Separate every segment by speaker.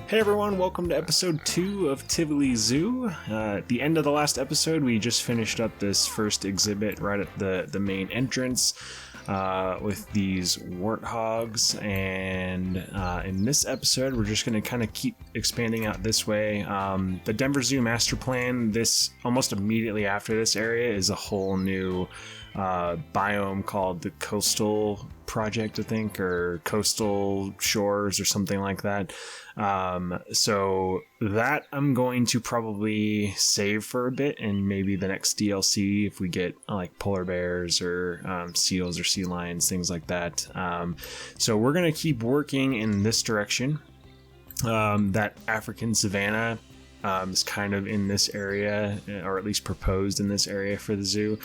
Speaker 1: Hey everyone, welcome to episode 2 of Tivoli Zoo. At the end of the last episode, we just finished up this first exhibit right at the main entrance with these warthogs, and in this episode, we're just going to kind of keep expanding out this way. The Denver Zoo master plan, this almost immediately after this area is a whole new biome called the Coastal Project, I think, or Coastal Shores or something like that. So that I'm going to probably save for a bit, and maybe the next DLC if we get like polar bears or seals or sea lions, things like that. So we're going to keep working in this direction. That African savanna is kind of in this area, or at least proposed in this area for the zoo.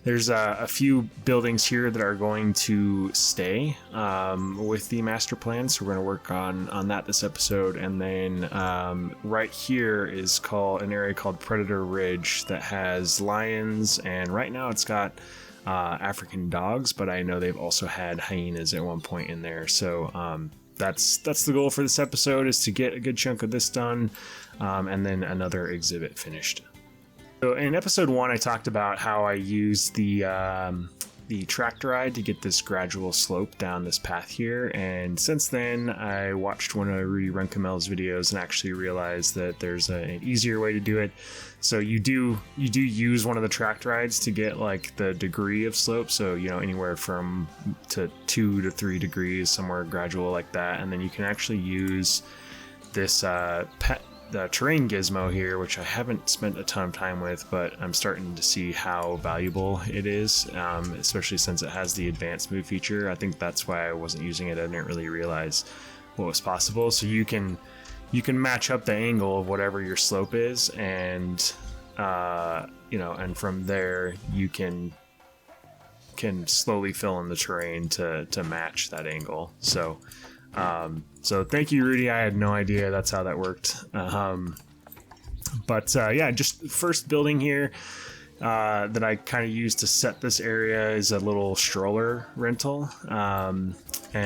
Speaker 1: There's a few buildings here that are going to stay with the master plan, so we're going to work on that this episode. And then right here is an area called Predator Ridge that has lions, and right now it's got African dogs, but I know they've also had hyenas at one point in there. So that's the goal for this episode, is to get a good chunk of this done, and then another exhibit finished. So in episode 1, I talked about how I used the tractor ride to get this gradual slope down this path here, and since then I watched one of Rudy Runcamel's videos and actually realized that there's an easier way to do it. So you do use one of the tractor rides to get like the degree of slope, so anywhere from to 2 to 3 degrees, somewhere gradual like that, and then you can actually use this the terrain gizmo here, which I haven't spent a ton of time with, but I'm starting to see how valuable it is, especially since it has the advanced move feature. I think that's why I wasn't using it. I didn't really realize what was possible. So you can match up the angle of whatever your slope is, and and from there you can slowly fill in the terrain to match that angle. So thank you, Rudy. I had no idea that's how that worked. Just first building here that I kind of used to set this area is a little stroller rental, and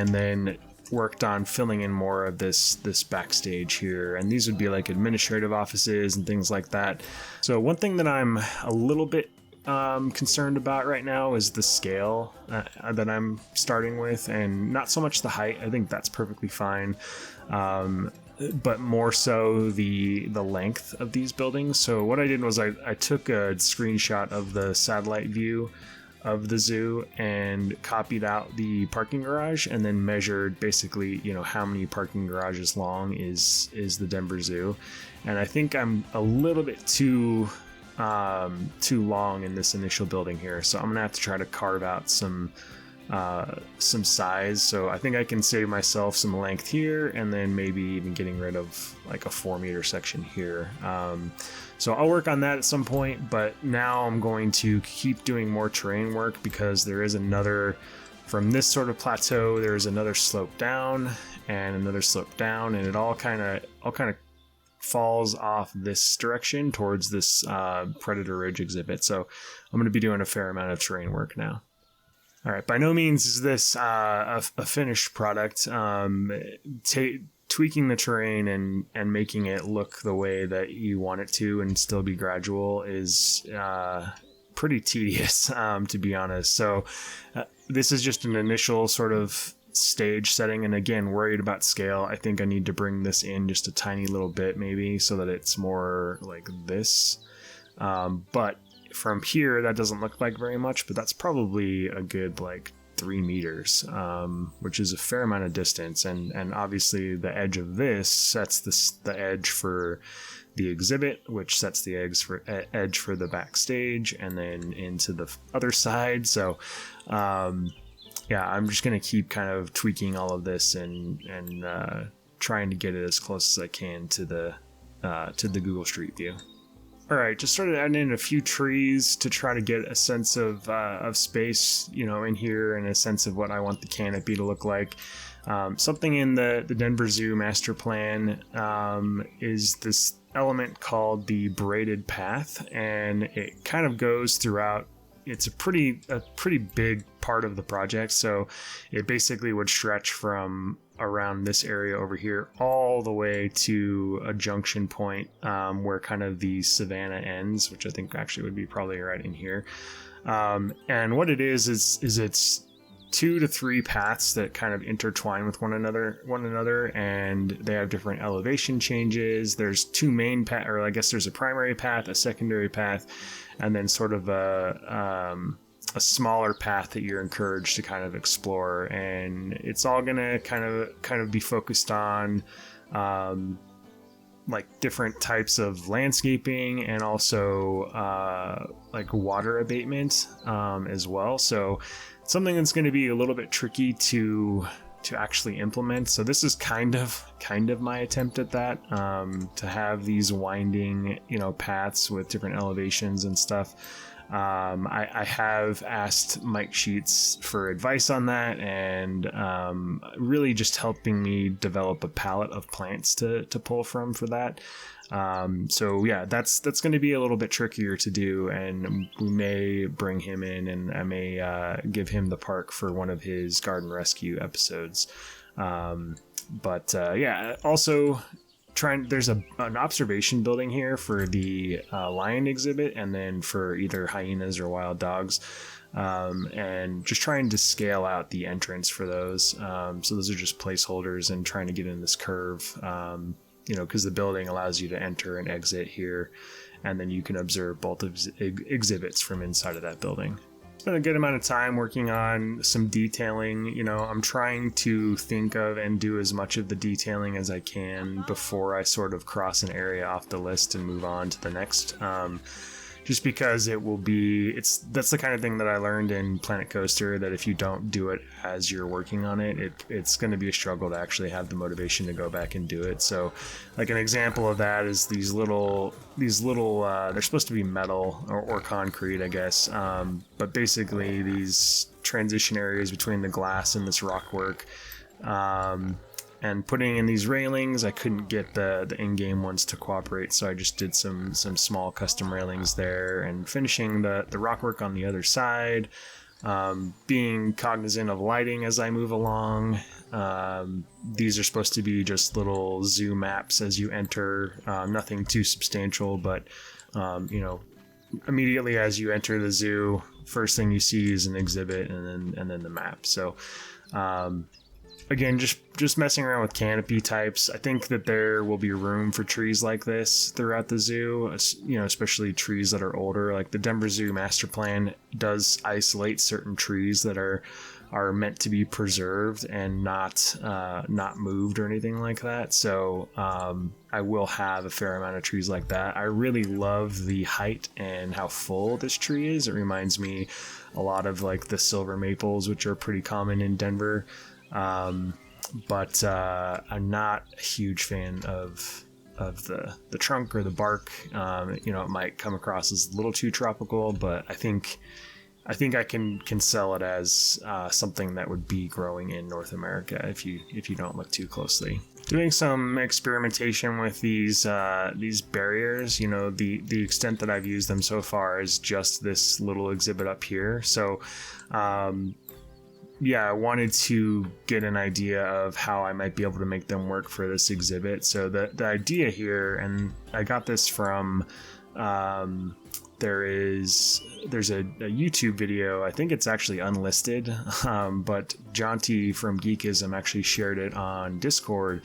Speaker 1: then worked on filling in more of this backstage here, and these would be like administrative offices and things like that. So one thing that I'm a little bit concerned about right now is the scale that I'm starting with, and not so much the height. I think that's perfectly fine, but more so the length of these buildings. So what I did was I took a screenshot of the satellite view of the zoo and copied out the parking garage, and then measured basically how many parking garages long is the Denver Zoo. And I think I'm a little bit too long in this initial building here, so I'm gonna have to try to carve out some size. So I think I can save myself some length here, and then maybe even getting rid of like a 4-meter section here. So I'll work on that at some point, but now I'm going to keep doing more terrain work, because there is another, from this sort of plateau, there's another slope down and another slope down, and it all kind of falls off this direction towards this Predator Ridge exhibit. So I'm going to be doing a fair amount of terrain work now. All right, by no means is this a finished product. Tweaking the terrain and making it look the way that you want it to and still be gradual is pretty tedious, to be honest. So this is just an initial sort of stage setting, and again, worried about scale. I think I need to bring this in just a tiny little bit, maybe, so that it's more like this. But from here, that doesn't look like very much, but that's probably a good like 3 meters, which is a fair amount of distance. And obviously the edge of this sets the edge for the exhibit, which sets the edge for the backstage, and then into the other side. So I'm just going to keep kind of tweaking all of this and trying to get it as close as I can to the Google Street View. All right, just started adding in a few trees to try to get a sense of space, in here, and a sense of what I want the canopy to look like. Something in the Denver Zoo master plan is this element called the braided path, and it kind of goes throughout it's a pretty big part of the project. So it basically would stretch from around this area over here all the way to a junction point where kind of the savanna ends, which I think actually would be probably right in here. And what it is it's 2 to 3 paths that kind of intertwine with one another, and they have different elevation changes. There's 2 main paths, or I guess there's a primary path, a secondary path, and then sort of a smaller path that you're encouraged to kind of explore. And it's all gonna kind of be focused on like different types of landscaping, and also like water abatement as well. So something that's going to be a little bit tricky to actually implement. So this is kind of my attempt at that, to have these winding, paths with different elevations and stuff. I have asked Mike Sheets for advice on that, and really just helping me develop a palette of plants to pull from for that. So yeah, that's going to be a little bit trickier to do, and we may bring him in, and I may give him the park for one of his garden rescue episodes. But yeah, also there's an observation building here for the lion exhibit, and then for either hyenas or wild dogs, and just trying to scale out the entrance for those. So those are just placeholders, and trying to get in this curve, because the building allows you to enter and exit here, and then you can observe both exhibits from inside of that building. Spent a good amount of time working on some detailing. I'm trying to think of and do as much of the detailing as I can before I sort of cross an area off the list and move on to the next. Just because that's the kind of thing that I learned in Planet Coaster, that if you don't do it as you're working on it, it's going to be a struggle to actually have the motivation to go back and do it. So like an example of that is these little they're supposed to be metal or concrete, I guess, but basically these transition areas between the glass and this rock work, and putting in these railings. I couldn't get the in-game ones to cooperate, so I just did some small custom railings there, and finishing the rock work on the other side, being cognizant of lighting as I move along. These are supposed to be just little zoo maps as you enter, nothing too substantial, but immediately as you enter the zoo, first thing you see is an exhibit, and then the map. So again, just messing around with canopy types. I think that there will be room for trees like this throughout the zoo, especially trees that are older. Like the Denver Zoo master plan does isolate certain trees that are meant to be preserved and not moved or anything like that. So I will have a fair amount of trees like that. I really love the height and how full this tree is. It reminds me a lot of like the silver maples, which are pretty common in Denver. But I'm not a huge fan of the trunk or the bark. It might come across as a little too tropical, but I think I can sell it as something that would be growing in North America if you don't look too closely. Doing some experimentation with these barriers. The extent that I've used them so far is just this little exhibit up here. So I wanted to get an idea of how I might be able to make them work for this exhibit. So the idea here, and I got this from there's a YouTube video. I think it's actually unlisted, but Jonty from Geekism actually shared it on Discord,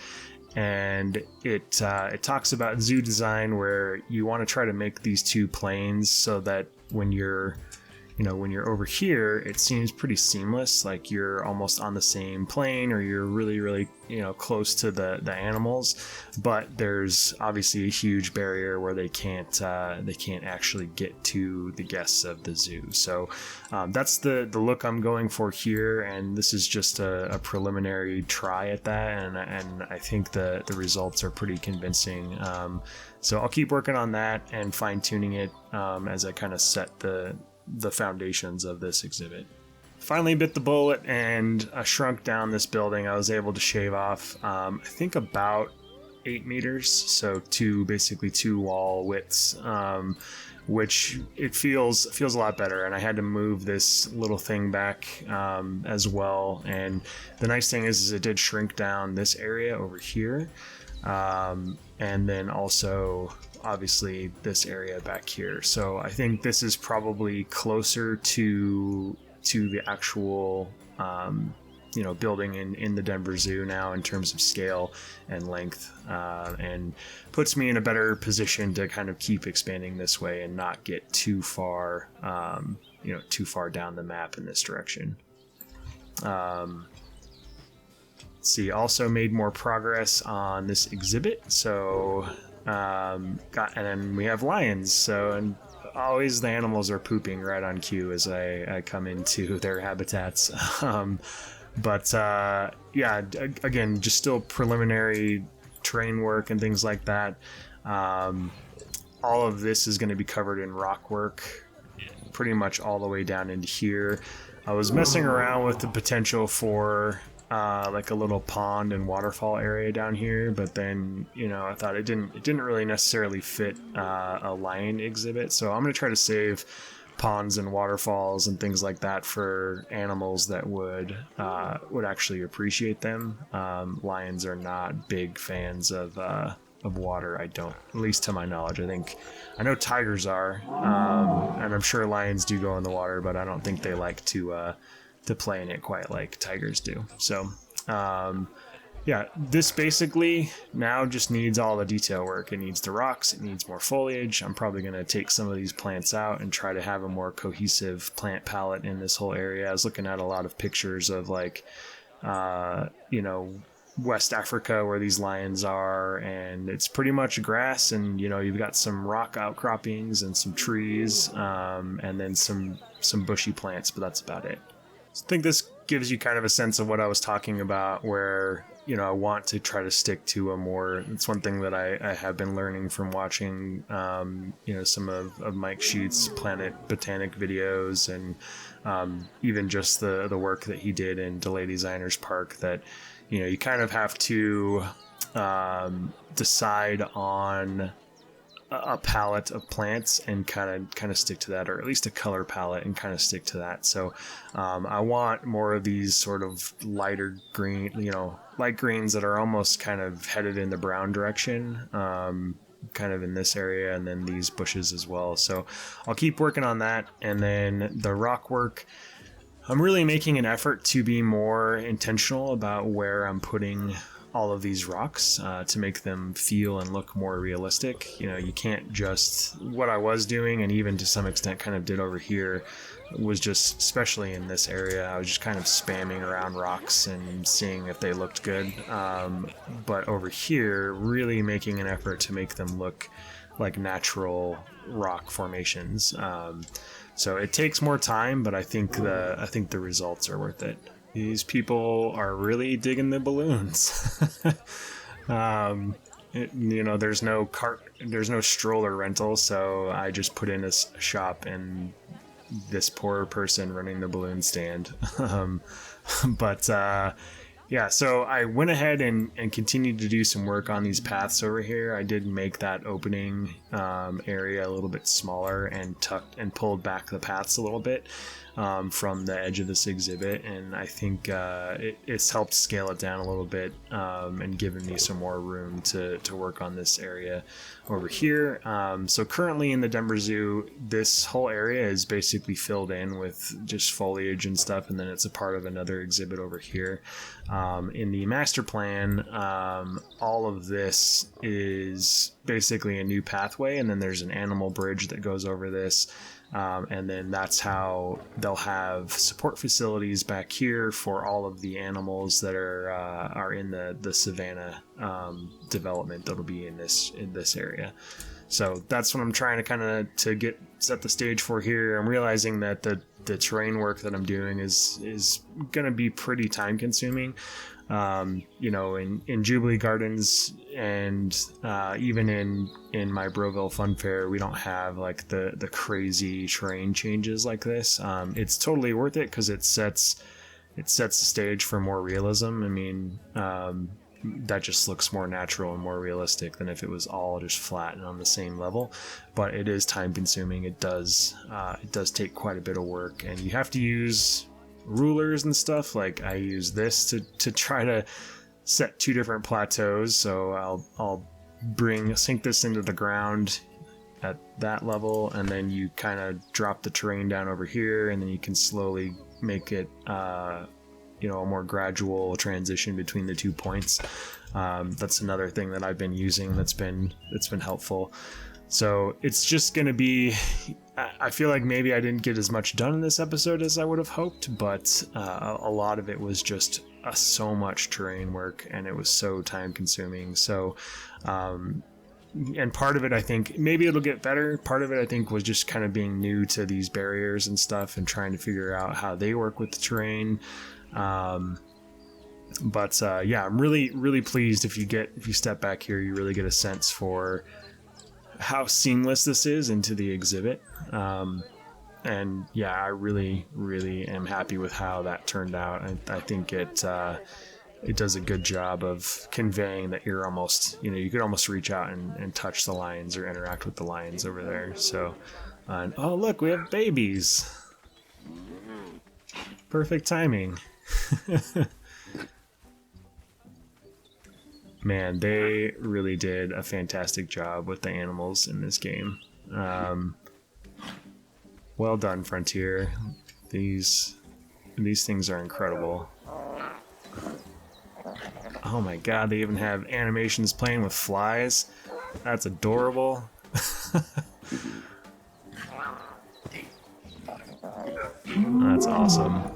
Speaker 1: and it talks about zoo design, where you want to try to make these 2 planes so that when you're over here, it seems pretty seamless, like you're almost on the same plane, or you're really, really, close to the animals. But there's obviously a huge barrier where they can't actually get to the guests of the zoo. So that's the look I'm going for here, and this is just a preliminary try at that, and I think the results are pretty convincing. So I'll keep working on that and fine-tuning it as I kind of set the foundations of this exhibit. Finally bit the bullet and shrunk down this building. I was able to shave off I think about 8 meters, so basically two wall widths, which it feels a lot better. And I had to move this little thing back as well. And the nice thing is it did shrink down this area over here. And then also obviously this area back here. So I think this is probably closer to the actual building in the Denver Zoo now in terms of scale and length, and puts me in a better position to kind of keep expanding this way and not get too far down the map in this direction. Let's see, also made more progress on this exhibit. So and then we have lions. So, and always the animals are pooping right on cue as I come into their habitats. Again, just still preliminary terrain work and things like that. All of this is going to be covered in rock work, pretty much all the way down into here. I was messing around with the potential for like a little pond and waterfall area down here, but then I thought it didn't really necessarily fit a lion exhibit. So I'm going to try to save ponds and waterfalls and things like that for animals that would actually appreciate them. Lions are not big fans of water. I don't, at least to my knowledge. I know tigers are, and I'm sure lions do go in the water, but I don't think they like to play in it quite like tigers do. So this basically now just needs all the detail work. It needs the rocks, it needs more foliage. I'm probably going to take some of these plants out and try to have a more cohesive plant palette in this whole area. I was looking at a lot of pictures of West Africa where these lions are, and it's pretty much grass, and you've got some rock outcroppings and some trees, and then some bushy plants, but that's about it. So I think this gives you kind of a sense of what I was talking about, where I want to try to stick to a more, it's one thing that I have been learning from watching some of Mike Sheets' Planet Botanic videos, and even just the work that he did in Delay Designers Park, that you kind of have to decide on a palette of plants and kind of stick to that, or at least a color palette and kind of stick to that. So I want more of these sort of lighter green, light greens that are almost kind of headed in the brown direction, kind of in this area, and then these bushes as well. So I'll keep working on that. And then the rock work, I'm really making an effort to be more intentional about where I'm putting all of these rocks to make them feel and look more realistic. You can't just, what I was doing, and even to some extent kind of did over here, was just, especially in this area, I was just kind of spamming around rocks and seeing if they looked good. But over here, really making an effort to make them look like natural rock formations. So it takes more time, but I think the results are worth it. These people are really digging the balloons. There's no stroller rental, so I just put in a shop and this poor person running the balloon stand. So I went ahead and continued to do some work on these paths over here. I did make that opening area a little bit smaller and tucked and pulled back the paths a little bit from the edge of this exhibit, and I think it's helped scale it down a little bit and given me some more room to work on this area over here. So currently in the Denver Zoo, this whole area is basically filled in with just foliage and stuff, and then it's a part of another exhibit over here. In the master plan, all of this is basically a new pathway, and then there's an animal bridge that goes over this. And then that's how they'll have support facilities back here for all of the animals that are in the savanna development that'll be in this area. So that's what I'm trying to kind of set the stage for here. I'm realizing that the terrain work that I'm doing is going to be pretty time consuming. In Jubilee Gardens and even in my Broville Fun Fair, we don't have like the crazy terrain changes like this. It's totally worth it because it sets the stage for more realism. I mean, that just looks more natural and more realistic than if it was all just flat and on the same level. But it is time consuming. It does take quite a bit of work, and you have to use rulers and stuff. Like I use this to try to set 2 different plateaus. So I'll sink this into the ground at that level, and then you kind of drop the terrain down over here, and then you can slowly make it a more gradual transition between the 2 points. That's another thing that I've been using that's been helpful. So it's just gonna be, I feel like maybe I didn't get as much done in this episode as I would have hoped, but a lot of it was just so much terrain work, and it was so time consuming. So and part of it, I think maybe it'll get better. Part of it, I think, was just kind of being new to these barriers and stuff and trying to figure out how they work with the terrain. But I'm really pleased. If you step back here, you really get a sense for how seamless this is into the exhibit. And yeah, I really am happy with how that turned out. I think it does a good job of conveying that you're almost, you could almost reach out and touch the lions or interact with the lions over there. So, oh look, we have babies. Perfect timing. Man, they really did a fantastic job with the animals in this game. Well done, Frontier. These things are incredible. Oh my god, they even have animations playing with flies. That's adorable. That's awesome.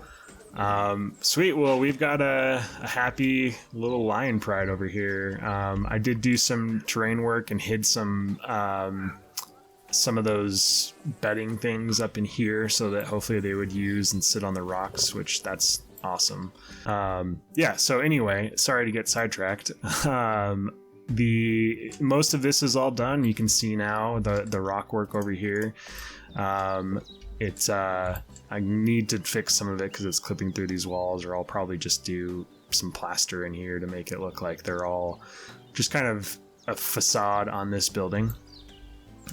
Speaker 1: Sweet. Well, we've got a happy little lion pride over here. I did do some terrain work and hid some of those bedding things up in here so that hopefully they would use and sit on the rocks, which that's awesome. So anyway, sorry to get sidetracked. The most of this is all done. You can see now the rock work over here. I need to fix some of it because it's clipping through these walls, or I'll probably just do some plaster in here to make it look like they're all just kind of a facade on this building.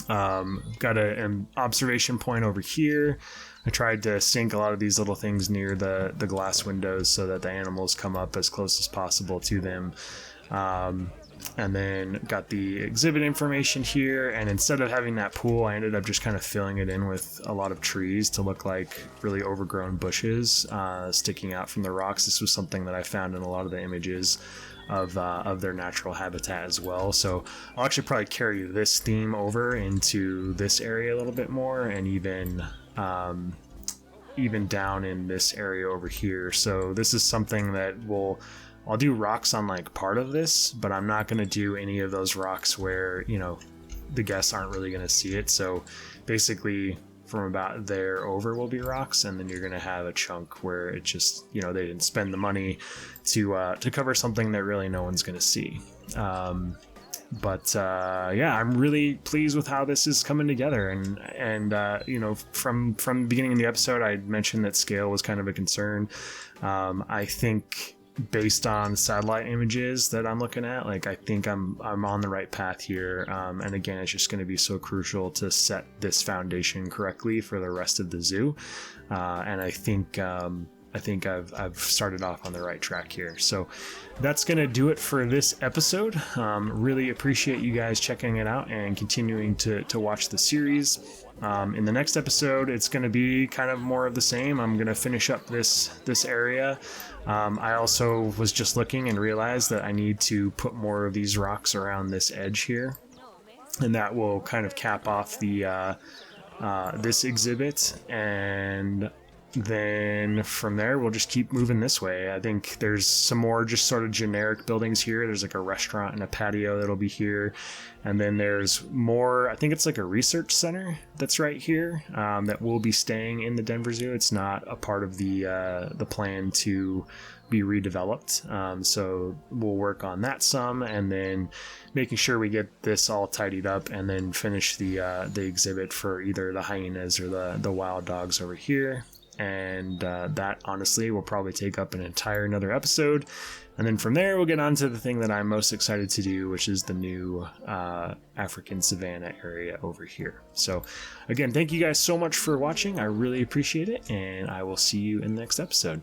Speaker 1: Got an observation point over here. I tried to sink a lot of these little things near the glass windows so that the animals come up as close as possible to them. And then got the exhibit information here, and instead of having that pool, I ended up just kind of filling it in with a lot of trees to look like really overgrown bushes sticking out from the rocks. This was something that I found in a lot of the images of their natural habitat as well. So I'll actually probably carry this theme over into this area a little bit more, and even down in this area over here. So this is something that I'll do rocks on like part of this, but I'm not going to do any of those rocks where, the guests aren't really going to see it. So basically from about there over will be rocks, and then you're going to have a chunk where it just, they didn't spend the money to cover something that really no one's going to see. I'm really pleased with how this is coming together. And from the beginning of the episode, I mentioned that scale was kind of a concern. I think based on satellite images that I'm looking at, I think I'm on the right path here. And again, it's just going to be so crucial to set this foundation correctly for the rest of the zoo. And I think I've started off on the right track here. So that's going to do it for this episode. Really appreciate you guys checking it out and continuing to watch the series. In the next episode, it's going to be kind of more of the same. I'm going to finish up this area. I also was just looking and realized that I need to put more of these rocks around this edge here, and that will kind of cap off the this exhibit, and then from there we'll just keep moving this way. I think there's some more just sort of generic buildings here. There's like a restaurant and a patio that'll be here, and then there's more, I think it's like a research center that's right here, that will be staying in the Denver Zoo. It's not a part of the plan to be redeveloped, so we'll work on that some, and then making sure we get this all tidied up, and then finish the exhibit for either the hyenas or the wild dogs over here. and that honestly will probably take up an entire another episode. And then from there, we'll get on to the thing that I'm most excited to do, which is the new African savanna area over here. So again, thank you guys so much for watching. I really appreciate it, and I will see you in the next episode.